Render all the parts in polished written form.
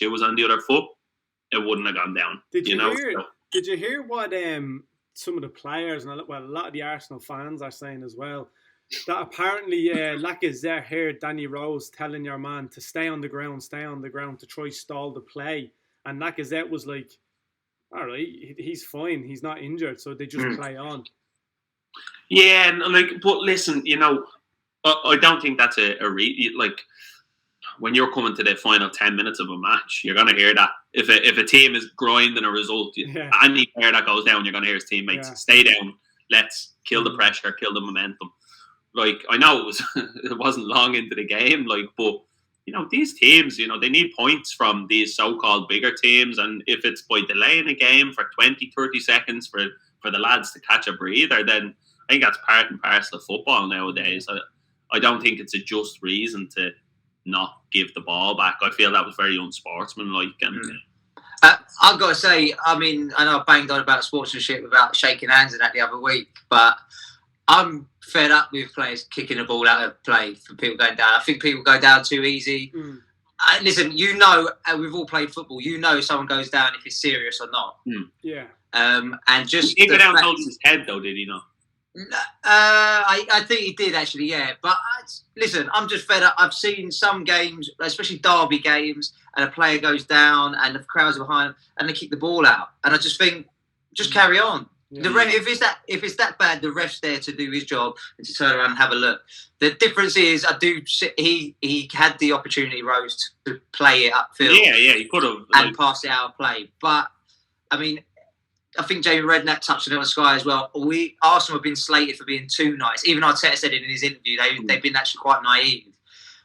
shoe was on the other foot, it wouldn't have gone down. Did you hear what some of the players and a lot of the Arsenal fans are saying as well? That apparently Lacazette heard Danny Rose telling your man to stay on the ground to try stall the play, and Lacazette was like, "All right, he's fine, he's not injured," so they just play on. Yeah, but listen, I don't think that's when you're coming to the final 10 minutes of a match, you're going to hear that. If a team is grinding a result, any player that goes down, you're going to hear his teammates, stay down, let's kill the pressure, kill the momentum. I know it wasn't long into the game, but these teams, they need points from these so-called bigger teams, and if it's by delaying a game for 20, 30 seconds for the lads to catch a breather, then I think that's part and parcel of football nowadays. I don't think it's a just reason to not give the ball back. I feel that was very unsportsmanlike. I've got to say, I know I banged on about sportsmanship without shaking hands in that the other week, but I'm fed up with players kicking the ball out of play for people going down. I think people go down too easy. Listen, we've all played football. If someone goes down, if it's serious or not. Yeah. And just he go down and hold his head though, did he not? I think he did actually, yeah. But listen, I'm just fed up. I've seen some games, especially derby games, and a player goes down and the crowds are behind him and they kick the ball out. And I just think, just carry on. Yeah. The ref, if it's that bad, the ref's there to do his job and to turn around and have a look. The difference is, he had the opportunity, Rose, to play it upfield. Yeah, he could have and pass it out of play. But I think Jamie Redknapp touched on it on Sky as well. Arsenal have been slated for being too nice. Even Arteta said it in his interview. They've been actually quite naive,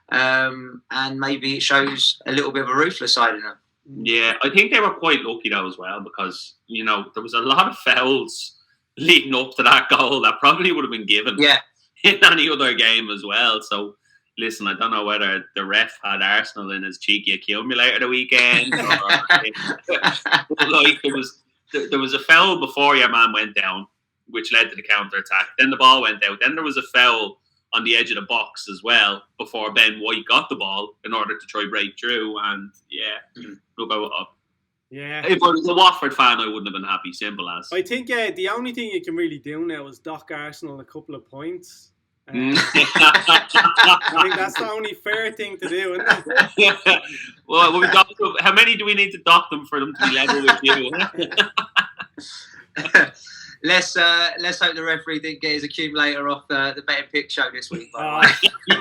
and maybe it shows a little bit of a ruthless side in them. Yeah, I think they were quite lucky though as well, because there was a lot of fouls leading up to that goal that probably would have been given in any other game as well. So listen, I don't know whether the ref had Arsenal in his cheeky accumulator the weekend, or there was a foul before your man went down, which led to the counter attack. Then the ball went out. Then there was a foul on the edge of the box as well before Ben White got the ball in order to try break through. And look up. Yeah. If I was a Watford fan, I wouldn't have been happy. Simple as. I think the only thing you can really do now is dock Arsenal a couple of points. I think that's the only fair thing to do, isn't it? Well, how many do we need to dock them for them to be level with you? Let's hope the referee didn't get his accumulator off the betting pick show this week. By the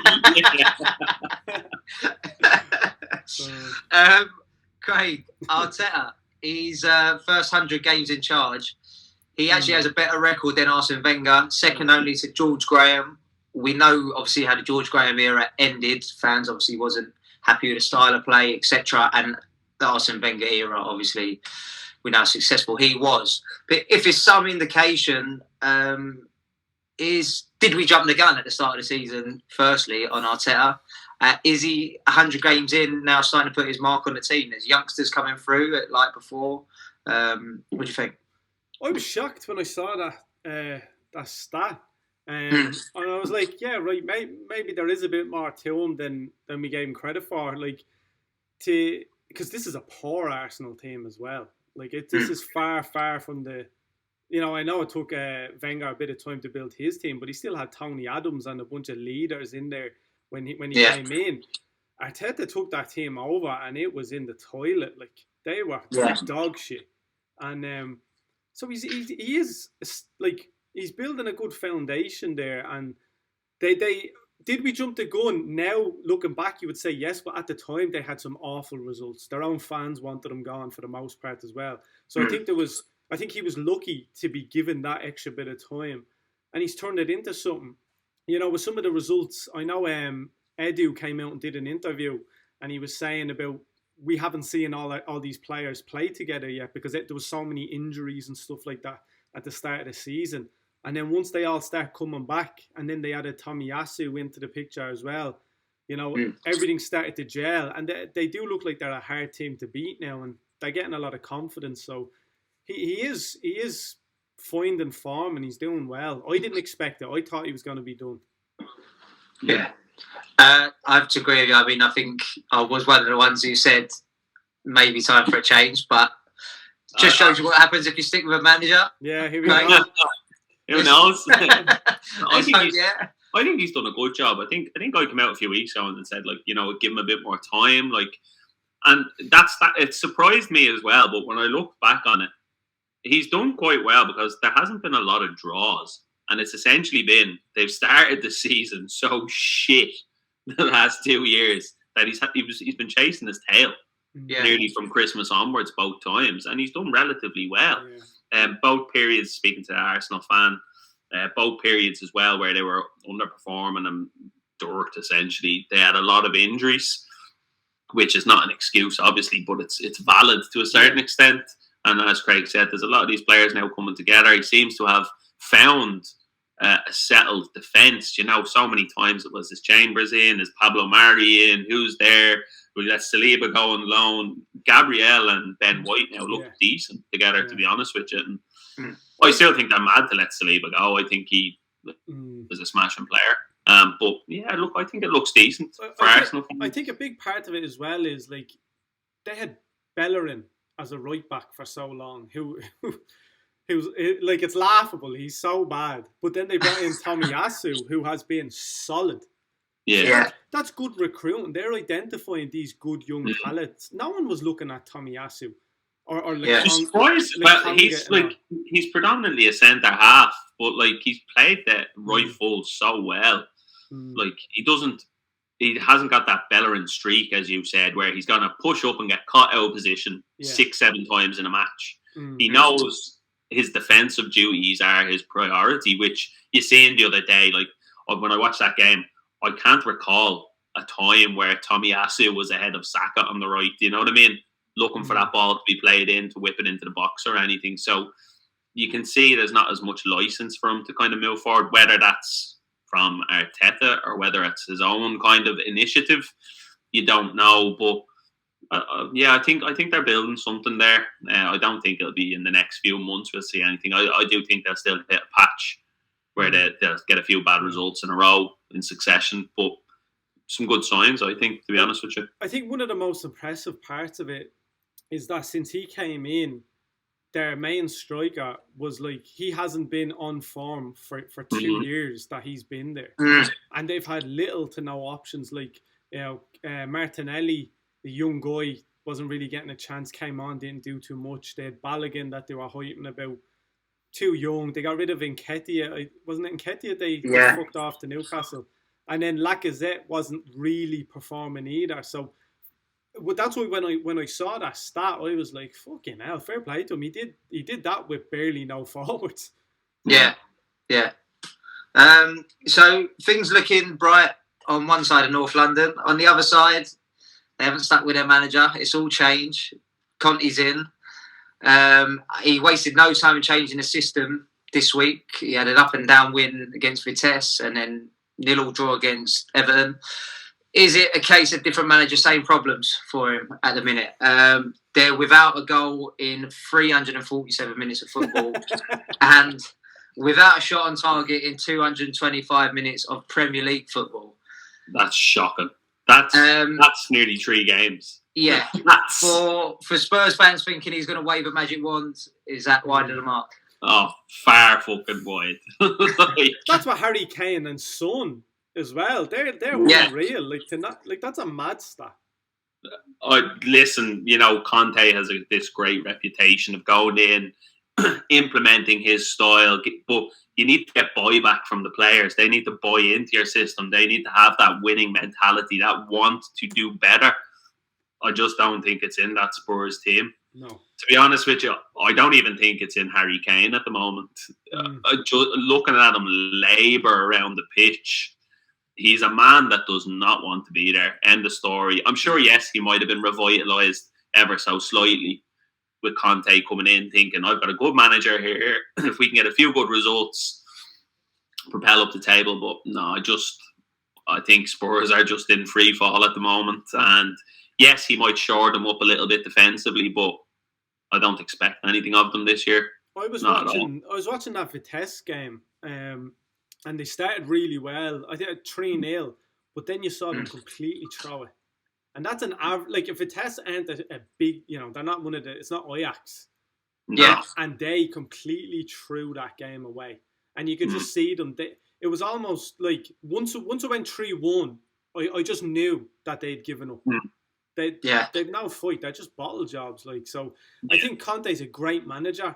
way. Craig Arteta, his first 100 games in charge, he actually has a better record than Arsene Wenger, second only to George Graham. We know obviously how the George Graham era ended. Fans obviously wasn't happy with the style of play, etc. And the Arsene Wenger era, obviously, we know how successful he was. But if it's some indication, did we jump the gun at the start of the season, firstly, on Arteta? Is he 100 games in now starting to put his mark on the team? There's youngsters coming through like before. What do you think? I was shocked when I saw that stat. And I was like, yeah, right, maybe there is a bit more to him than we gave him credit for. Because this is a poor Arsenal team as well. This is far from the... I know it took Wenger a bit of time to build his team, but he still had Tony Adams and a bunch of leaders in there when he came in. Arteta took that team over and it was in the toilet. They were dog shit. And so he is he's building a good foundation there. And they did we jump the gun? Now, looking back, you would say yes, but at the time they had some awful results. Their own fans wanted them gone for the most part as well. So I think he was lucky to be given that extra bit of time, and he's turned it into something. With some of the results, I know Edu came out and did an interview, and he was saying about we haven't seen all these players play together yet because there was so many injuries and stuff like that at the start of the season. And then once they all start coming back, and then they added Tomiyasu into the picture as well, everything started to gel, and they do look like they're a hard team to beat now, and they're getting a lot of confidence. So he is finding form and he's doing well. I didn't expect it. I thought he was going to be done. Yeah. I have to agree with you. I think I was one of the ones who said maybe time for a change, but just shows you what happens if you stick with a manager. Yeah, here we go. Who knows? I think he's done a good job. I think I came out a few weeks ago and said, like, you know, give him a bit more time, like, and that's that. It surprised me as well. But when I look back on it, he's done quite well because there hasn't been a lot of draws, and it's essentially been they've started the season so shit the last 2 years that he's been chasing his tail nearly from Christmas onwards both times, and he's done relatively well. Both periods, speaking to the Arsenal fan, both periods as well where they were underperforming and dirt essentially. They had a lot of injuries, which is not an excuse obviously, but it's valid to a certain extent. And as Craig said, there's a lot of these players now coming together. He seems to have found a settled defence. You know, so many times it was his Chambers in, his Pablo Mari in, who's there? We let Saliba go on loan. Gabriel and Ben White now look decent together, to be honest with you. And I still think they're mad to let Saliba go. I think he is a smashing player. But yeah, look, I think it looks decent for Arsenal. I think a big part of it as well is like they had Bellerin as a right back for so long, who's like, it's laughable. He's so bad, but then they brought in Tomiyasu, who has been solid. Yeah, that's good recruiting. They're identifying these good young talents. No one was looking at Tomiyasu or he's predominantly a centre half, but like he's played that right full so well. Like he hasn't got that Bellerin streak, as you said, where he's gonna push up and get caught out of position 6-7 times in a match. He knows his defensive duties are his priority, which you seen the other day. Like when I watched that game, I can't recall a time where Tomiyasu was ahead of Saka on the right. Do you know what I mean? Looking for that ball to be played in, to whip it into the box or anything. So you can see there's not as much license for him to kind of move forward, whether that's from Arteta or whether it's his own kind of initiative. You don't know, but I think they're building something there. I don't think it'll be in the next few months we'll see anything. I do think they'll still hit a patch where they'll get a few bad results in a row in succession, but some good signs, I think, to be honest with you. I think one of the most impressive parts of it is that since he came in, their main striker was like, he hasn't been on form for 2 years that he's been there. And they've had little to no options. Like, you know, Martinelli, the young guy, wasn't really getting a chance, came on, didn't do too much. They had Balogun that they were hyping about. Too young. They got rid of Nketiah. Wasn't it Nketiah they fucked off to Newcastle? And then Lacazette wasn't really performing either. So that's why when I saw that stat, I was like, fucking hell, fair play to him. He did that with barely no forwards. Yeah. So things looking bright on one side of North London. On the other side, they haven't stuck with their manager. It's all changed. Conte's in. He wasted no time in changing the system this week. He had an up and down win against Vitesse and then 0-0 draw against Everton. Is it a case of different managers, same problems for him at the minute? They're without a goal in 347 minutes of football and without a shot on target in 225 minutes of Premier League football. That's shocking. That's nearly 3 games. Yeah, for Spurs fans thinking he's going to wave a magic wand, is that wide of the mark? Oh, far fucking wide. That's what Harry Kane and Son as well. They're unreal. Like that's a mad stat. Listen, you know, Conte has this great reputation of going in, implementing his style, but you need to get buy-back from the players. They need to buy into your system. They need to have that winning mentality, that want to do better. I just don't think it's in that Spurs team. No. To be honest with you, I don't even think it's in Harry Kane at the moment. Looking at him labour around the pitch, he's a man that does not want to be there. End of story. I'm sure, yes, he might have been revitalised ever so slightly with Conte coming in thinking, I've got a good manager here. If we can get a few good results, propel up the table. But no, I think Spurs are just in free fall at the moment. And yes, he might shore them up a little bit defensively, but I don't expect anything of them this year. I was watching that Vitesse game, and they started really well. I think 3-0, but then you saw them completely throw it. And that's an average. Like if Vitesse aren't a big, they're not one of the. It's not Ajax. Yeah. And they completely threw that game away, and you could just see them. It was almost like once it went 3-1, I just knew that they'd given up. They've no fight. They're just bottle jobs. Like so, I think Conte's a great manager,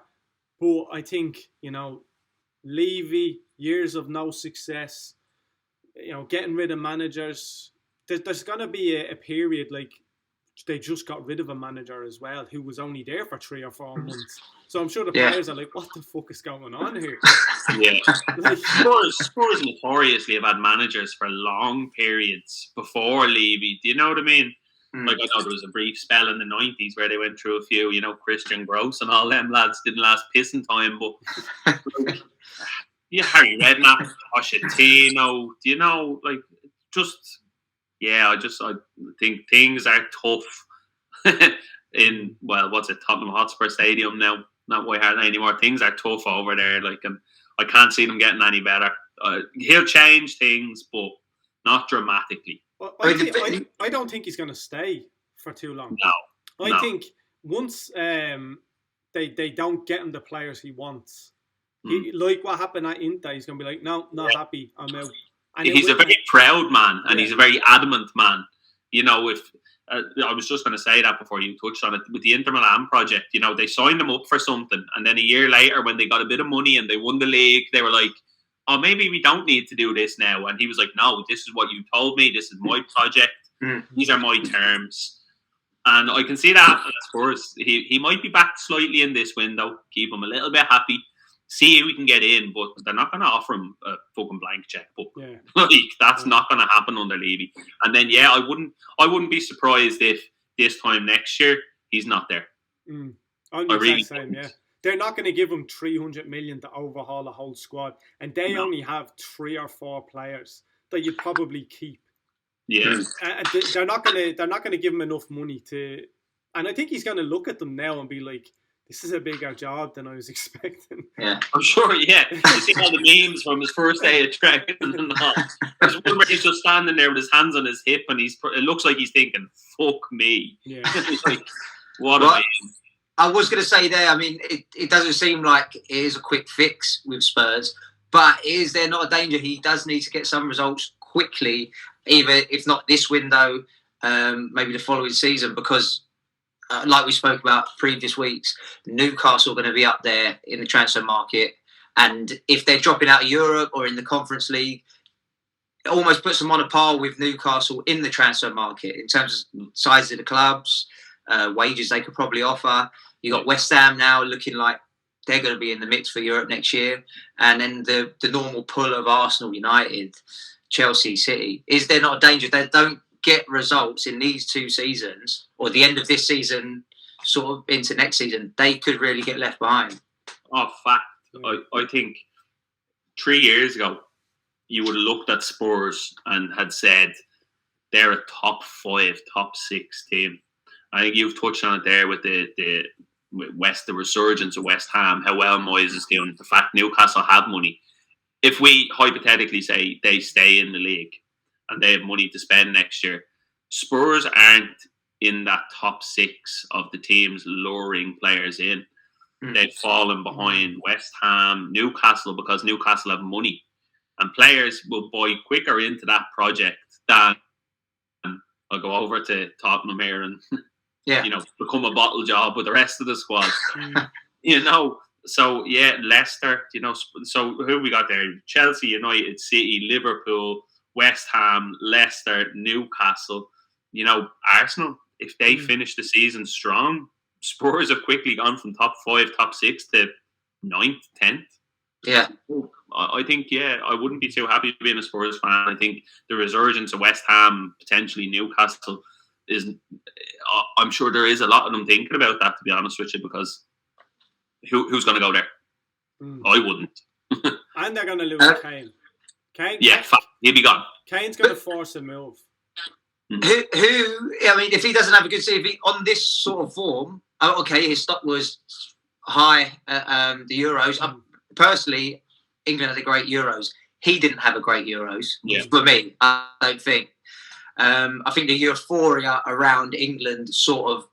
but I think Levy, years of no success, getting rid of managers. There's gonna be a period like they just got rid of a manager as well who was only there for 3 or 4 months. So I'm sure the players are like, what the fuck is going on here? Yeah. Spurs notoriously have had managers for long periods before Levy. Do you know what I mean? Like, I know there was a brief spell in the 90s where they went through a few, Christian Gross and all them lads didn't last pissing time, but Harry Redknapp, Pochettino, I think things are tough in, Tottenham Hotspur Stadium now, not White Hart anymore. Things are tough over there, and I can't see them getting any better. He'll change things, but not dramatically. I don't think he's going to stay for too long. No. I think once they don't get him the players he wants, like what happened at Inter, he's going to be like, no, not happy, I'm out. And he's a very proud man, and he's a very adamant man. If I was just going to say that before you touched on it, with the Inter Milan project, they signed him up for something, and then a year later, when they got a bit of money and they won the league, they were like, oh, maybe we don't need to do this now. And he was like, no, this is what you told me. This is my project. These are my terms. And I can see that at Spurs. He might be back slightly in this window, keep him a little bit happy, see if we can get in, but they're not going to offer him a fucking blank checkbook. That's not going to happen under Levy. And then, I wouldn't be surprised if this time next year he's not there. I really same, yeah. They're not going to give him 300 million to overhaul the whole squad, and they only have 3 or 4 players that you'd probably keep. Yeah, they're not going to give him enough money to, and I think he's going to look at them now and be like, "This is a bigger job than I was expecting." Yeah, I'm sure. Yeah, you see all the memes from his first day of training and all. There's one where he's just standing there with his hands on his hip, and it looks like he's thinking, "Fuck me." Yeah, like, what a man. I was going to say there, I mean, it doesn't seem like it is a quick fix with Spurs, but is there not a danger he does need to get some results quickly, even if not this window, maybe the following season? Because, like we spoke about previous weeks, Newcastle are going to be up there in the transfer market. And if they're dropping out of Europe or in the Conference League, it almost puts them on a par with Newcastle in the transfer market in terms of size of the clubs, wages they could probably offer. You got West Ham now looking like they're going to be in the mix for Europe next year, and then the normal pull of Arsenal, United, Chelsea, City. Is there not a danger if they don't get results in these 2 seasons, or the end of this season, sort of into next season, they could really get left behind? Oh, fact. I think 3 years ago, you would have looked at Spurs and had said they're a top 5, top 6 team. I think you've touched on it there with the resurgence of West Ham, how well Moyes is doing. The fact Newcastle have money. If we hypothetically say they stay in the league and they have money to spend next year, Spurs aren't in that top 6 of the teams luring players in. They've fallen behind West Ham, Newcastle, because Newcastle have money. And players will buy quicker into that project than I'll go over to Tottenham here and become a bottle job with the rest of the squad. So Leicester, so who we got there? Chelsea, United, City, Liverpool, West Ham, Leicester, Newcastle, Arsenal. If they finish the season strong, Spurs have quickly gone from top 5, top 6 to 9th, 10th. Yeah. I think, I wouldn't be too happy being a Spurs fan. I think the resurgence of West Ham, potentially Newcastle, I'm sure there is a lot of them thinking about that, to be honest with you, because who's going to go there? I wouldn't. And they're going to lose Kane. He'll be gone. Kane's going to force a move. Who? I mean, if he doesn't have a good season, on this sort of form, his stock was high at the Euros. Personally, England had a great Euros. He didn't have a great Euros. For me, I don't think. I think the euphoria around England sort of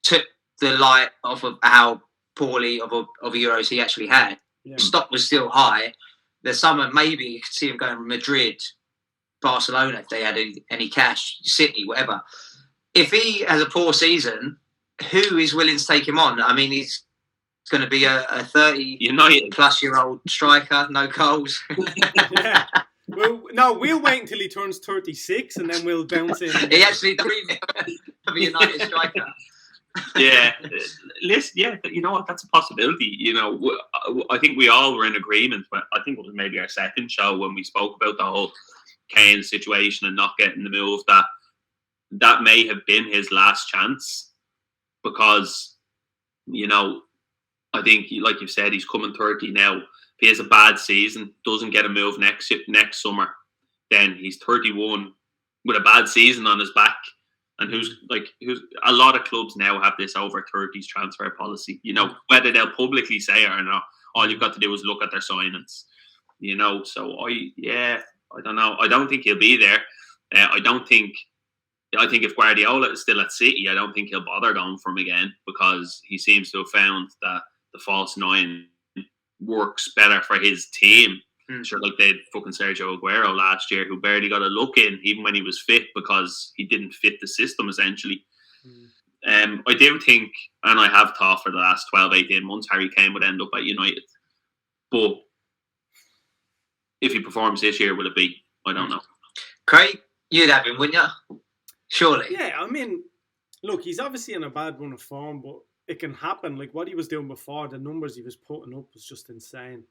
took the light off of how poorly of Euros he actually had. Yeah. Stock was still high. The summer, maybe you could see him going to Madrid, Barcelona if they had any cash, City, whatever. If he has a poor season, who is willing to take him on? I mean, he's going to be a 30-plus-year-old striker, no goals. Yeah. Well, no, we'll wait until he turns 36 and then we'll bounce in. He actually dreamed of a United striker. Yeah, you know what? That's a possibility. You know, I think we all were in agreement. But I think it was maybe our second show when we spoke about the whole Kane situation and not getting the move. That may have been his last chance because, you know, I think, like you've said, he's coming 30 now. If he has a bad season, doesn't get a move next summer, then he's 31 with a bad season on his back. And who's a lot of clubs now have this over 30s transfer policy. You know, whether they'll publicly say it or not, all you've got to do is look at their signings. You know, so I don't know. I don't think he'll be there. I think if Guardiola is still at City, I don't think he'll bother going for him again because he seems to have found that the false nine works better for his team. Sure, like they had fucking Sergio Aguero last year, who barely got a look in, even when he was fit, because he didn't fit the system, essentially. I do think, and I have thought for the last 12, 18 months, Harry Kane would end up at United. But if he performs this year, will it be? I don't know. Craig, you'd have him, wouldn't you? Surely. Yeah, I mean, look, he's obviously in a bad run of form, but it can happen. Like what he was doing before, the numbers he was putting up was just insane.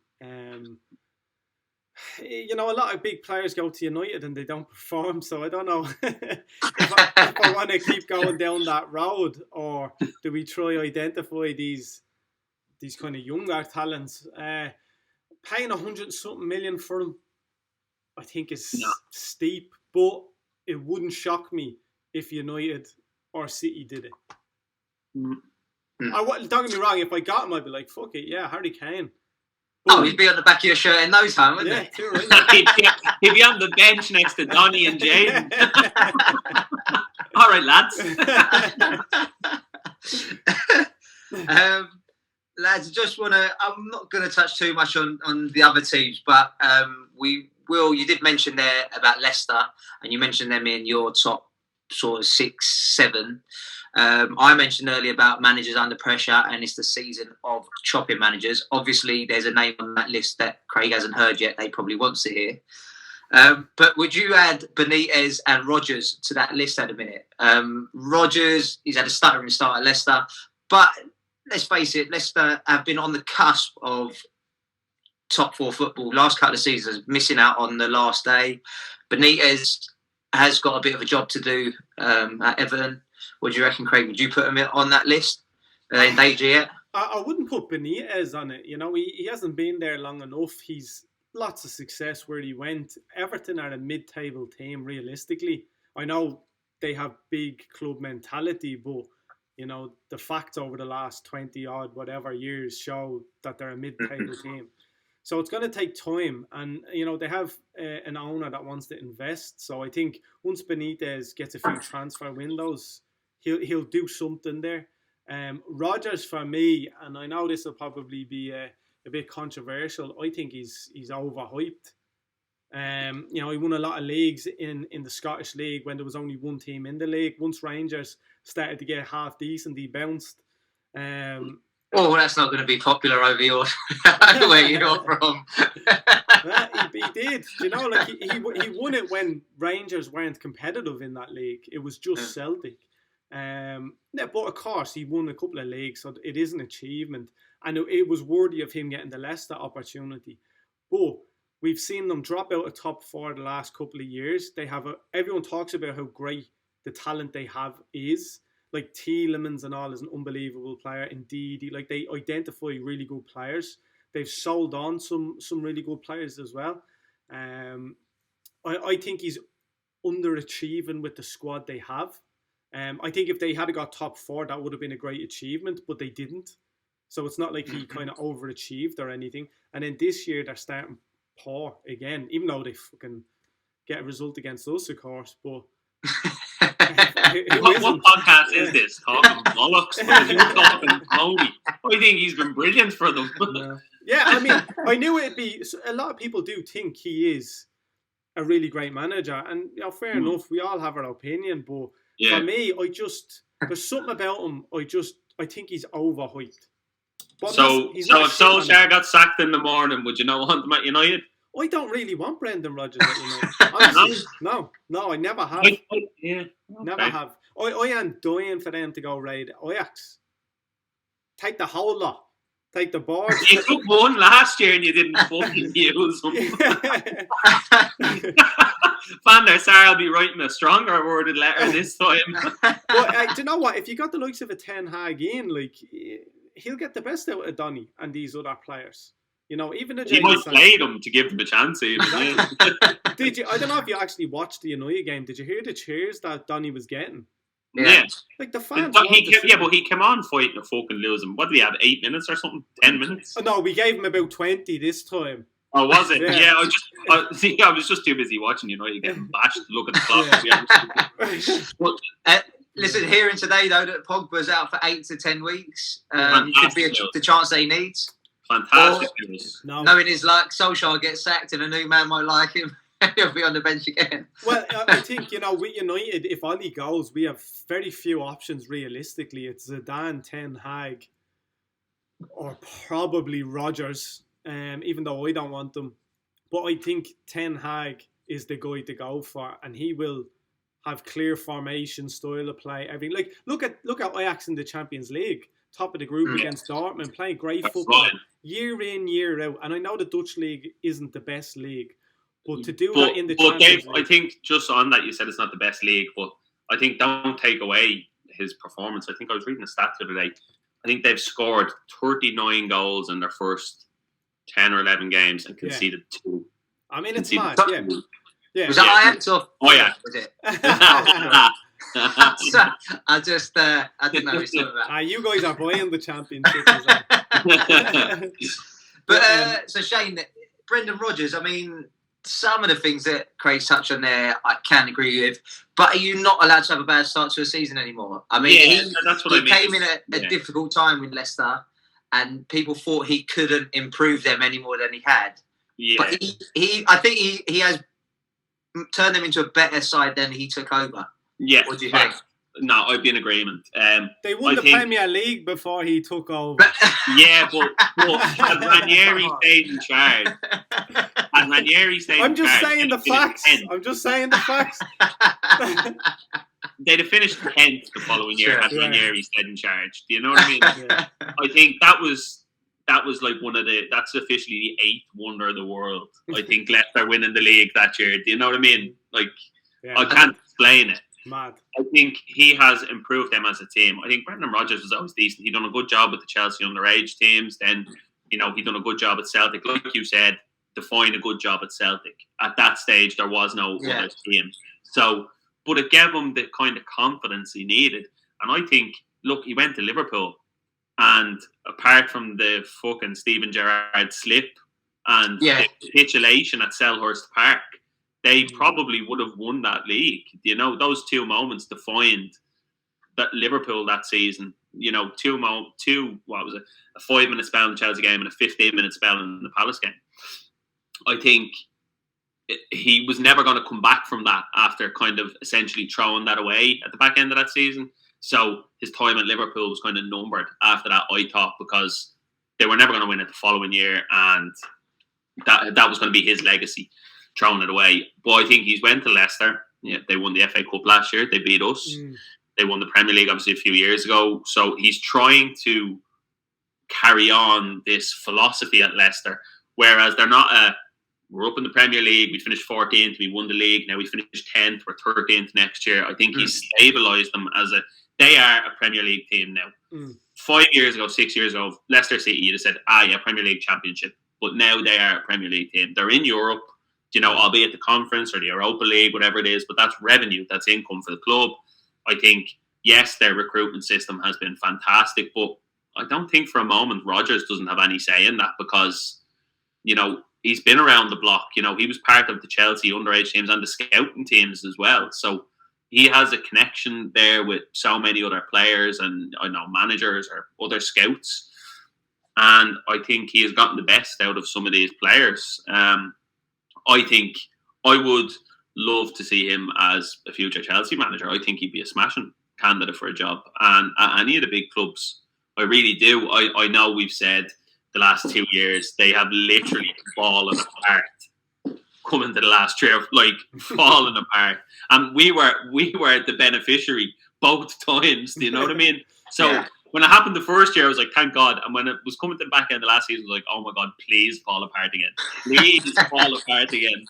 You know, a lot of big players go to United and they don't perform, so I don't know if I want to keep going down that road, or do we try identify these kind of younger talents? Paying 100-something million for them, I think is steep, but it wouldn't shock me if United or City did it. Don't get me wrong, if I got him, I'd be like, fuck it, yeah, Harry Kane. Oh, he'd be on the back of your shirt in no time, wouldn't he? Too right. He'd be on the bench next to Donny and Jaden. All right, lads. Lads, just want to... I'm not going to touch too much on the other teams, but we will... You did mention there about Leicester, and you mentioned them in your top sort of 6, 7. I mentioned earlier about managers under pressure, and it's the season of chopping managers. Obviously, there's a name on that list that Craig hasn't heard yet. They probably wants to hear. But would you add Benitez and Rodgers to that list at a minute? Rodgers, he's had a stuttering start at Leicester. But let's face it, Leicester have been on the cusp of top 4 football. Last couple of seasons, missing out on the last day. Benitez has got a bit of a job to do at Everton. What do you reckon, Craig? Would you put him on that list? Are they in danger yet? I wouldn't put Benitez on it. You know, he hasn't been there long enough. He's lots of success where he went. Everton are a mid-table team, realistically. I know they have big club mentality, but, you know, the facts over the last 20-odd, whatever years show that they're a mid-table team. So it's going to take time. And, you know, they have an owner that wants to invest. So I think once Benitez gets a few transfer windows, he'll do something there. Rodgers, for me, and I know this will probably be a bit controversial, I think he's overhyped. You know, he won a lot of leagues in the Scottish League when there was only one team in the league. Once Rangers started to get half decent, he bounced. Oh, that's not going to be popular over yours, where you're from. He did. You know, like he won it when Rangers weren't competitive in that league. It was just Celtic. But of course, he won a couple of leagues, so it is an achievement. And it was worthy of him getting the Leicester opportunity. But we've seen them drop out of top 4 the last couple of years. They have everyone talks about how great the talent they have is. Like Tielemans and all is an unbelievable player. Indeed, like they identify really good players. They've sold on some really good players as well. I think he's underachieving with the squad they have. I think if they had got top 4, that would have been a great achievement, but they didn't. So it's not like he kind of overachieved or anything. And then this year they're starting poor again, even though they fucking get a result against us, of course. But What podcast is this? Talking bollocks? You're talking Tony. I think he's been brilliant for them. Yeah, I mean, I knew it'd be. A lot of people do think he is a really great manager, and fair enough. We all have our opinion, but for me, there's something about him. I think he's overhyped. But so if Solskjaer got sacked in the morning, would you not want him at United? I don't really want Brendan Rodgers at United. Honestly, no, I never have. Never have. I am dying for them to go raid Ajax. Take the whole lot. Take the board. You took one last year and you didn't fucking use them. Van der Sar will be writing a stronger worded letter this time. But do you know what? If you got the likes of a Ten Hag in, like, he'll get the best out of Donny and these other players. Even he might play them to give them a chance. Did you? I don't know if you actually watched the United game. Did you hear the cheers that Donny was getting? Yeah. Like the fans. But he came on fighting to fucking lose him. What did he have? 8 minutes or something? 10 minutes? No, we gave him about 20 this time. Oh, was it? Yeah. I was just too busy watching United getting bashed. Look at the clock. Listen, hearing today though that Pogba's out for 8 to 10 weeks, could be the chance that he needs. Fantastic news. Knowing his luck, Solskjaer gets sacked and a new man might like him. He'll be on the bench again. Well, I think, with United, if Ollie goes, we have very few options realistically. It's Zidane, Ten Hag, or probably Rodgers, even though I don't want them. But I think Ten Hag is the guy to go for, and he will have clear formation, style of play, everything. Like, look at Ajax in the Champions League. Top of the group against Dortmund, playing great football year in, year out. And I know the Dutch league isn't the best league, but to do that in the Champions League. I think just on that, you said it's not the best league, but I think don't take away his performance. I think I was reading the stats the other day. I think they've scored 39 goals in their first 10 or 11 games and conceded 2. I mean, it's mad, yeah. Was that Ajax or? Oh, yeah. Was it? I didn't know we saw that. You guys are buying the championship. But so Shane, Brendan Rodgers, I mean, some of the things that Craig's touched on there, I can agree with. But are you not allowed to have a bad start to a season anymore? I mean, that's what I mean. He came in at a difficult time with Leicester, and people thought he couldn't improve them any more than he had. Yeah. But I think he has turned them into a better side than he took over. Yeah. What do you think? No, I'd be in agreement. They won the Premier League before he took over. Yeah, but had Ranieri stayed in charge. I'm just saying the facts. They'd have finished 10th the following year had Ranieri stayed in charge. Do you know what I mean? Yeah. I think that was like that's officially the 8th wonder of the world. I think Leicester winning the league that year. Do you know what I mean? Like, I can't explain it. Mad. I think he has improved them as a team. I think Brendan Rodgers was always decent. He done a good job with the Chelsea underage teams. Then, he done a good job at Celtic. Like you said, define a good job at Celtic. At that stage, there was no other team. So, but it gave him the kind of confidence he needed. And I think, look, he went to Liverpool. And apart from the fucking Steven Gerrard slip and the capitulation at Selhurst Park, they probably would have won that league. Those 2 moments defined that Liverpool that season. 2 what was it? A 5-minute spell in the Chelsea game and a 15-minute spell in the Palace game. I think he was never going to come back from that after kind of essentially throwing that away at the back end of that season. So his time at Liverpool was kind of numbered after that, I thought, because they were never going to win it the following year, and that was going to be his legacy, throwing it away. But I think he's went to Leicester. Yeah, they won the FA Cup last year. They beat us. They won the Premier League, obviously, a few years ago. So he's trying to carry on this philosophy at Leicester, whereas they're not we're up in the Premier League, we finished 14th, we won the league, now we finished 10th, we're 13th next year. I think he's stabilised them they are a Premier League team now. 5 years ago, 6 years ago, Leicester City, you'd have said, Premier League Championship. But now they are a Premier League team. They're in Europe, albeit the Conference or the Europa League, whatever it is, but that's revenue, that's income for the club. I think, yes, their recruitment system has been fantastic, but I don't think for a moment Rodgers doesn't have any say in that, because, he's been around the block. He was part of the Chelsea underage teams and the scouting teams as well. So he has a connection there with so many other players and I know managers or other scouts, and I think he has gotten the best out of some of these players. I think I would love to see him as a future Chelsea manager. I think he'd be a smashing candidate for a job, and at any of the big clubs. I really do. I know we've said the last 2 years they have literally fallen apart. Coming to the last year, like falling apart, and we were the beneficiary both times. Do you know what I mean? So when it happened the first year, I was like, thank God. And when it was coming to the back end of the last season, I was like, oh my God, please fall apart again. Please fall apart again.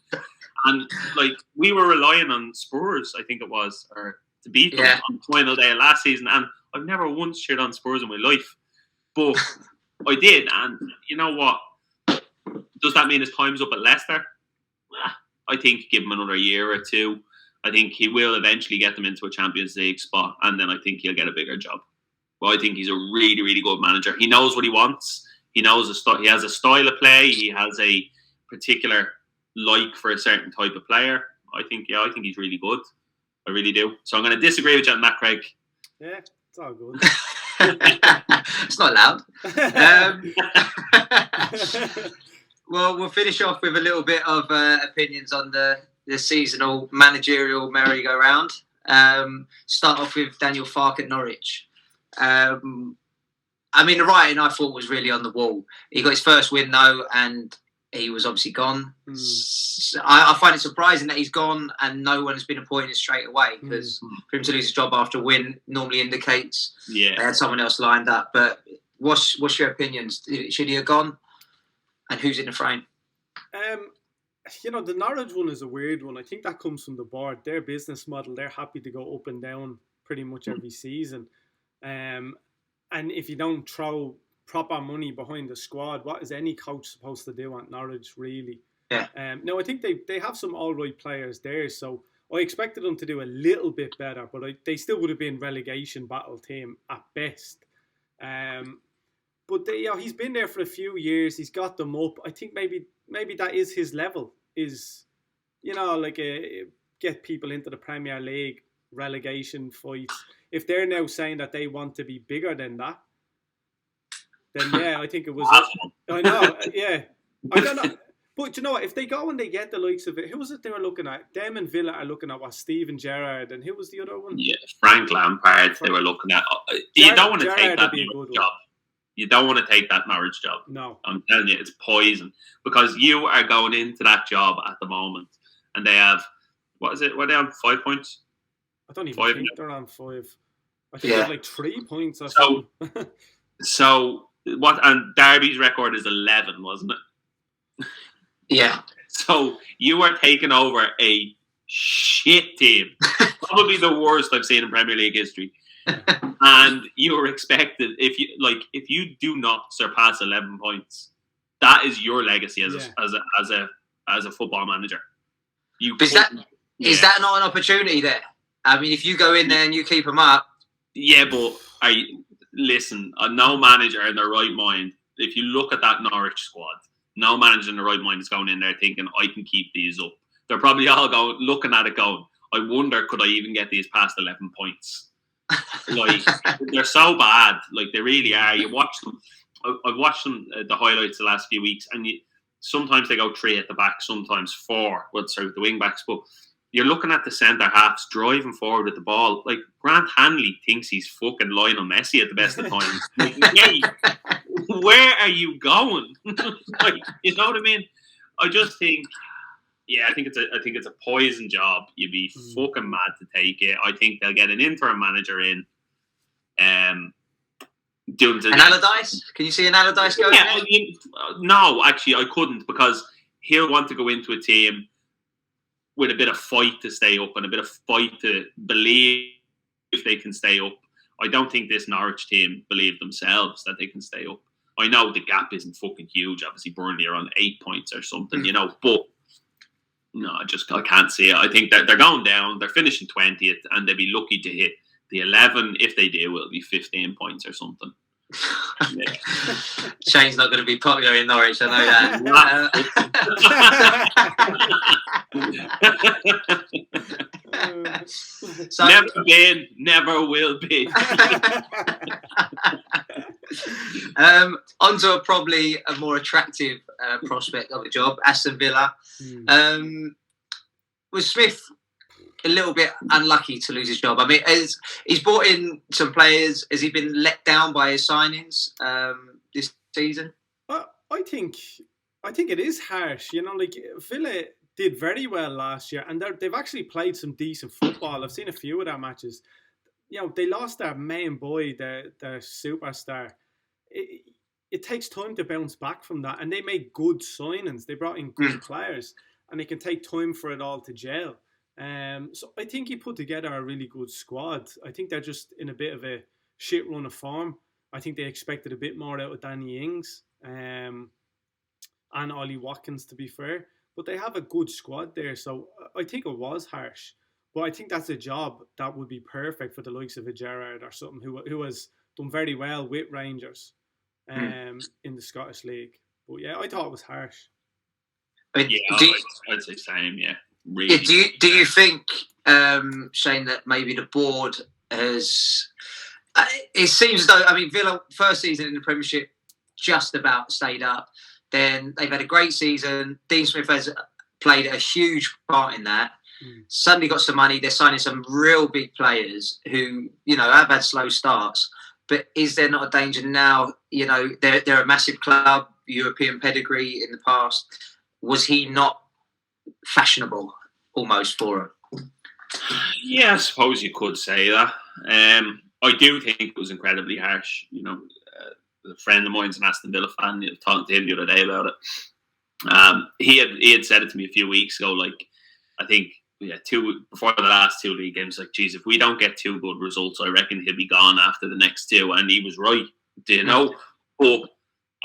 And like we were relying on Spurs, I think it was, or to beat them on the final day of last season. And I've never once cheered on Spurs in my life, but I did. And you know what? Does that mean his time's up at Leicester? I think give him another year or two. I think he will eventually get them into a Champions League spot, and then I think he'll get a bigger job. But I think he's a really, really good manager. He knows what he wants. He knows he has a style of play. He has a particular like for a certain type of player. I think he's really good. I really do. So I'm going to disagree with you on that, Craig. Yeah, it's all good. It's not loud. Well, we'll finish off with a little bit of opinions on the seasonal managerial merry-go-round. Start off with Daniel Fark at Norwich. I mean, the writing I thought was really on the wall. He got his first win, though, and he was obviously gone. I find it surprising that he's gone and no one has been appointed straight away, because for him to lose his job after a win normally indicates they had someone else lined up. But what's your opinions? Should he have gone? And who's in the frame? The Norwich one is a weird one. I think that comes from the board. Their business model, they're happy to go up and down pretty much every season. And if you don't throw proper money behind the squad, what is any coach supposed to do at Norwich, really? Yeah. No, I think they have some all right players there, so I expected them to do a little bit better, but they still would have been relegation battle team at best. But he's been there for a few years. He's got them up. I think maybe that is his level. Is get people into the Premier League relegation fights. If they're now saying that they want to be bigger than that, then I think it was. I know. Yeah, I don't know. But you know what? If they go and they get the likes of it, who was it they were looking at? Them and Villa are looking at Steven Gerrard, and who was the other one? Yeah, Frank Lampard. They were looking at. You don't want to take that job. You don't want to take that Norwich job. No. I'm telling you, it's poison. Because you are going into that job at the moment. And they have, what is it? What are they on? 5 points? I don't even think they're on 5. I think they have like 3 points or something. So, and Derby's record is 11, wasn't it? Yeah. So, you are taking over a shit team. Probably the worst I've seen in Premier League history. And you are expected, if you do not surpass 11 points, that is your legacy as a football manager. Is that not an opportunity there? I mean, if you go in there and you keep them up, but listen, no manager in their right mind. If you look at that Norwich squad, no manager in their right mind is going in there thinking, I can keep these up. They're probably all looking at it going, I wonder, could I even get these past 11 points? Like, they're so bad. Like, they really are. You watch them. I've watched them, the highlights the last few weeks, and sometimes they go 3 at the back, sometimes 4 with the wing backs. But you're looking at the centre halves driving forward with the ball. Like, Grant Hanley thinks he's fucking Lionel Messi at the best of times. Like, hey, where are you going? Like, you know what I mean? I just think. Yeah, I think it's a poison job. You'd be fucking mad to take it. I think they'll get an interim manager in. An Allardyce? Can you see an Allardyce going? Yeah, no, actually, I couldn't, because he'll want to go into a team with a bit of fight to stay up and a bit of fight to believe if they can stay up. I don't think this Norwich team believe themselves that they can stay up. I know the gap isn't fucking huge. Obviously, Burnley are on 8 points or something, but. No, I can't see it. I think that they're going down. They're finishing 20th, and they'll be lucky to hit the 11. If they do, it'll be 15 points or something. Yeah. Shane's not going to be popular in Norwich, I know So, never been, never will be. Onto probably a more attractive prospect of a job, Aston Villa. Was Smith a little bit unlucky to lose his job? I mean, he's brought in some players. Has he been let down by his signings this season? I think it is harsh. Like Villa did very well last year, and they've actually played some decent football. I've seen a few of their matches. They lost their main boy, their superstar. It takes time to bounce back from that, and they made good signings. They brought in good players, and it can take time for it all to gel. So I think he put together a really good squad. I think they're just in a bit of a shit run of form. I think they expected a bit more out of Danny Ings and Ollie Watkins, to be fair. But they have a good squad there, so I think it was harsh. But I think that's a job that would be perfect for the likes of a Gerrard or something who has done very well with Rangers in the Scottish League. But yeah, I thought it was harsh. I'd say same, yeah. Really. Do you think, Shane, that maybe the board has... it seems as though, I mean, Villa, first season in the Premiership, just about stayed up. Then they've had a great season. Dean Smith has played a huge part in that. Suddenly got some money. They're signing some real big players who, have had slow starts. But is there not a danger now? They're a massive club, European pedigree in the past. Was he not fashionable almost for him? Yeah, I suppose you could say that. I do think it was incredibly harsh. A friend of mine's an Aston Villa fan. I was talking to him the other day about it. He had said it to me a few weeks ago. Like, I think before the last two league games, like, geez, if we don't get two good results, I reckon he'll be gone after the next two. And he was right. But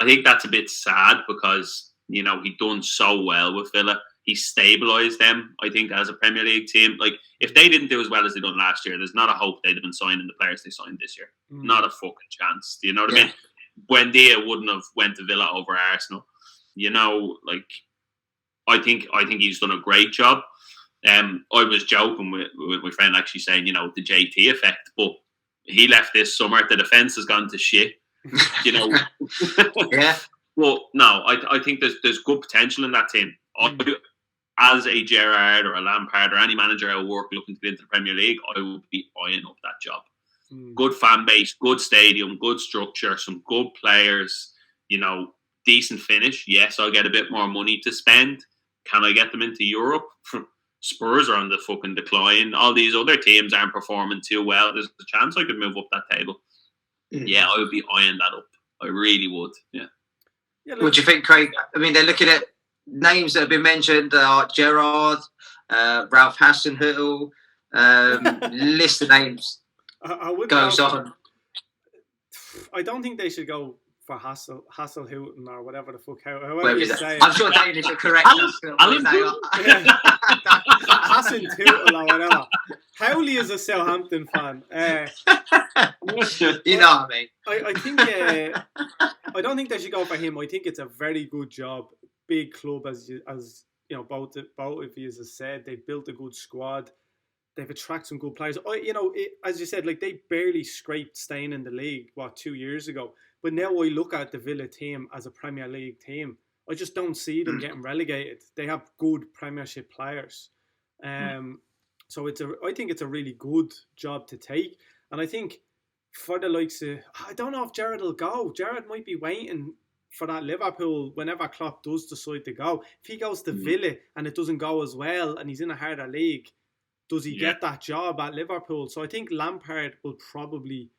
I think that's a bit sad because he'd done so well with Villa. He stabilised them, I think, as a Premier League team. Like, if they didn't do as well as they done last year, there's not a hope they'd have been signing the players they signed this year. Not a fucking chance. Do you know what I mean? Buendia wouldn't have went to Villa over Arsenal. I think he's done a great job. I was joking with my friend actually saying, the JT effect, but he left this summer. The defence has gone to shit. Yeah. Well, no, I think there's good potential in that team. As a Gerrard or a Lampard or any manager at work looking to get into the Premier League, I would be eyeing up that job. Good fan base, good stadium, good structure, some good players, decent finish. Yes, I'll get a bit more money to spend. Can I get them into Europe? Spurs are on the fucking decline. All these other teams aren't performing too well. There's a chance I could move up that table. Yeah, I would be eyeing that up. I really would. Yeah. What do you think, Craig? I mean, they're looking at names that have been mentioned are Gerrard, Ralph Hasenhüttl, list of names goes on. I don't think they should go for Hasselhüttl or whatever the fuck. However you say it. I'm sure Danish are correct. Hasenhüttl or whatever. Howley is a Southampton fan. You know what I mean? I think I don't think they should go for him. I think it's a very good job. Big club, as both of you have said, they've built a good squad. They've attracted some good players. As you said, like, they barely scraped staying in the league 2 years ago. But now I look at the Villa team as a Premier League team. I just don't see them getting relegated. They have good Premiership players, so I think it's a really good job to take. And I think for the likes of, I don't know if Gerrard will go. Gerrard might be waiting for that Liverpool whenever Klopp does decide to go. If he goes to Villa and it doesn't go as well and he's in a harder league, does he get that job at Liverpool? So I think Lampard will probably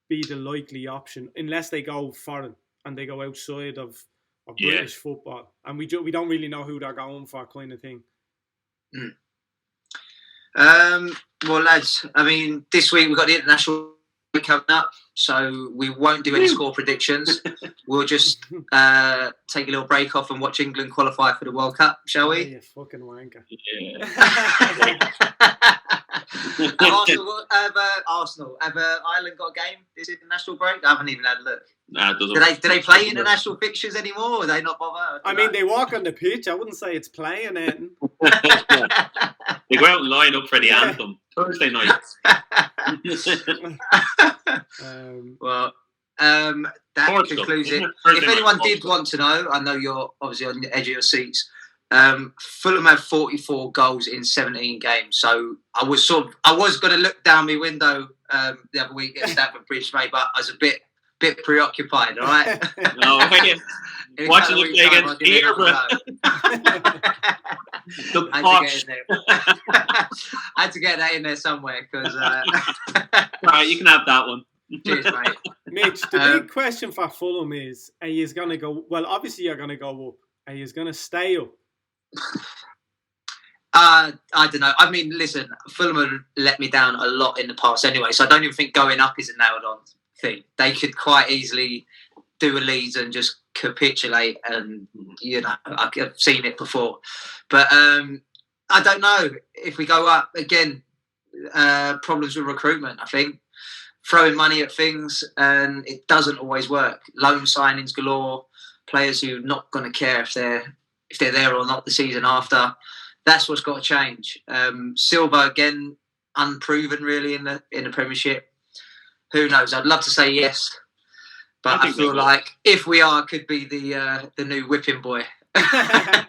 be the likely option unless they go foreign and they go outside of British football. And we don't really know who they're going for, kind of thing. Well, lads, I mean, this week we've got the international coming up, so we won't do any score predictions. We'll just take a little break off and watch England qualify for the World Cup, shall we? You fucking wanker. Yeah. Have Ireland got a game this international break? I haven't even had a look. Nah, do they play international fixtures anymore? Or are they not bothered? I mean, they walk on the pitch. I wouldn't say it's playing anything. They go out and line up for the anthem Thursday night. That concludes it. If anyone did want to know, I know you're obviously on the edge of your seats. Fulham had 44 goals in 17 games. So I was going to look down my window the other week at Stamford Bridge, mate, but I was a bit preoccupied. All right. No, watching the play against Peterborough. I had to get that in there somewhere because. Right, you can have that one. Cheers, mate. Mitch, the big question for Fulham is: are you going to go? Well, obviously you're going to go up. Are you going to stay up? I don't know. I mean, listen, Fulham have let me down a lot in the past anyway, so I don't even think going up is a nailed-on thing. They could quite easily do a Leeds and just capitulate, and I've seen it before. But I don't know if we go up again. Problems with recruitment, I think. Throwing money at things, and it doesn't always work. Loan signings galore, players who are not going to care if they're there or not the season after. That's what's got to change. Silva again, unproven really in the Premiership. Who knows? I'd love to say yes, but I feel like if we are, could be the new whipping boy. I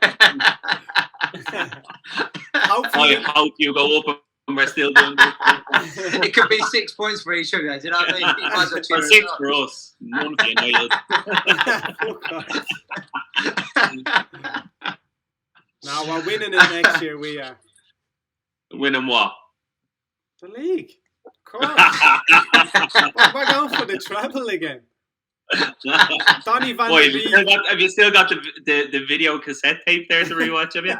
hope you go up and we're still doing this. It could be 6 points for each other. Do you know what I mean? You might as well cheer us 6 up. for us. None for United. No, we're winning it next year. We are. Winning what? The league. Of course. We're going for the treble again. Donny van Boy, der Beek. have you still got the video cassette tape there to rewatch? Have you?